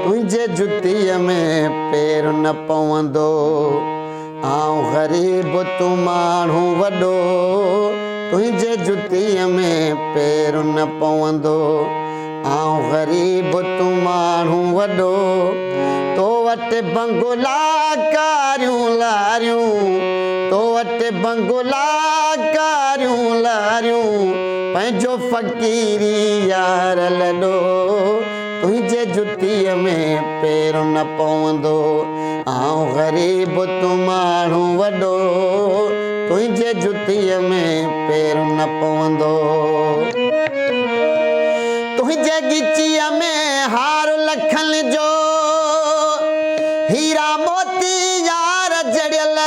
तुझे जुतीअ में पेर न पवंदो। आऊं ग़रीब तू माण्हू वॾो, तुझे जुतीअ में पेर न पवंदो। आऊं ग़रीब तू माण्हू वॾो, तो वटि बंगला कारियूं लारियूं, तो वटि बंगला कारियूं लारियूं, पंहिंजो फ़क़ीरी यार लॾो, तुझे जुतीअ में पेर न पवंदो। आऊं ग़रीब तू माण्हू वॾो, तुझे जुतीअ में पेर न पवंदो। तुझे ॻिचीअ में हार लखनि जो, हीरा मोती यार जड़ियल,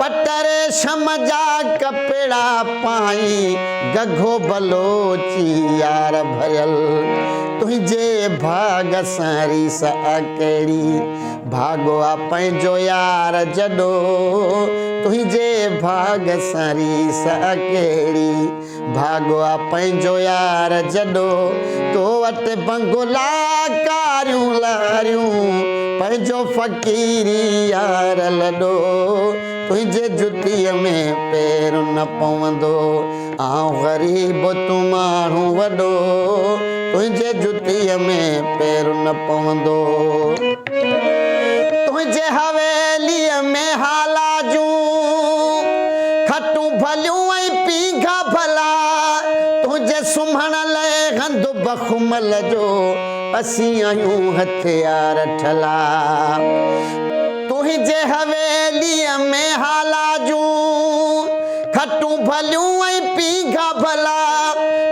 पटर शम जा कपिड़ा पाई, गघो बलोची यार भरियल। तुझे भाग सां रीस कहिड़ी, भागो आ पंहिंजो यार जॾो, तुझे भाग सां रीस कहिड़ी, भागो आ पंहिंजो यार जॾो। तो वटि बंगला कारियूं लारियूं, पंहिंजो फ़क़ीरी यार लॾो, तुझे जुतीअ में पेर न पवंदो। आऊं ग़रीब तू माण्हू वॾो, तुझे जुतीअ में पेर न पवंदो। तुझे हवेलीअ में हाला जूं, खटूं भलियूं ऐं पीघा भला, तुझे सुम्हण लाइ हंधु बखुमल जो, असीं आहियूं हथियार ठला। तुझे हवेलीअ में हाला जूं, खटूं भलियूं ऐं पीघा भला,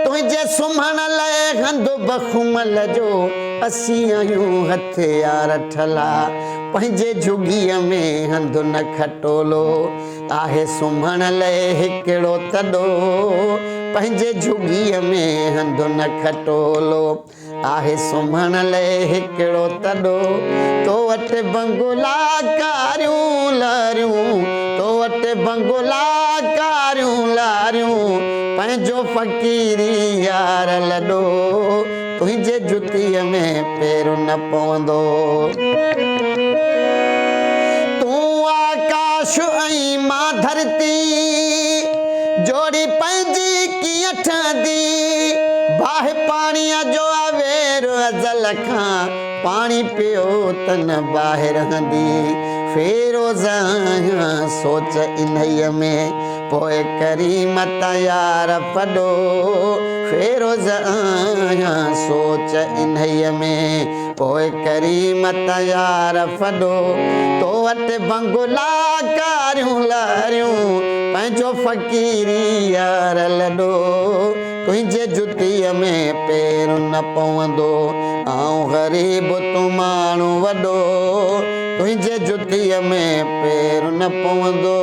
तुझे सुम्हण लाइ हंधु बखुमल जो, असीं आहियूं हथियार ठला। पंहिंजे झुॻीअ में हंधु न खटोलो, आहे सुम्हण लाइ हिकिड़ो तॾो, पंहिंजे झुॻीअ में हंधु न खटोलो, आहे सुम्हण लाइ हिकिड़ो तॾो। तो वटि बंगला कारियूं लारियूं, तो वटि बंगला कारियूं लारियूं, पंहिंजो फ़क़ीरी यार लॾो, तुझे जुतीअ में पेर न पवंदो। तूं आकाश ऐं मां धरती, जोड़ी पंहिंजी कीअं ठहंदी, बाहि पाणीअ जो अवेर अज़ल खां, पाणी पियो त न बाहि रहंदी। फेरोज़ आहियां सोच इन्हीअ में, पोइ करीमत यार पॾो, फेरोज़ आहियां सोच इन्हीअ में, पोइ करीमत यार पॾो। तो वटि बंगला कारियूं लारियूं, पंहिंजो फ़क़ीरी यार लॾो, तुझे जुतीअ में पेर न पवंदो। आऊं ग़रीब तू माण्हू वॾो, तुझे जुतीअ में पेर न पवंदो।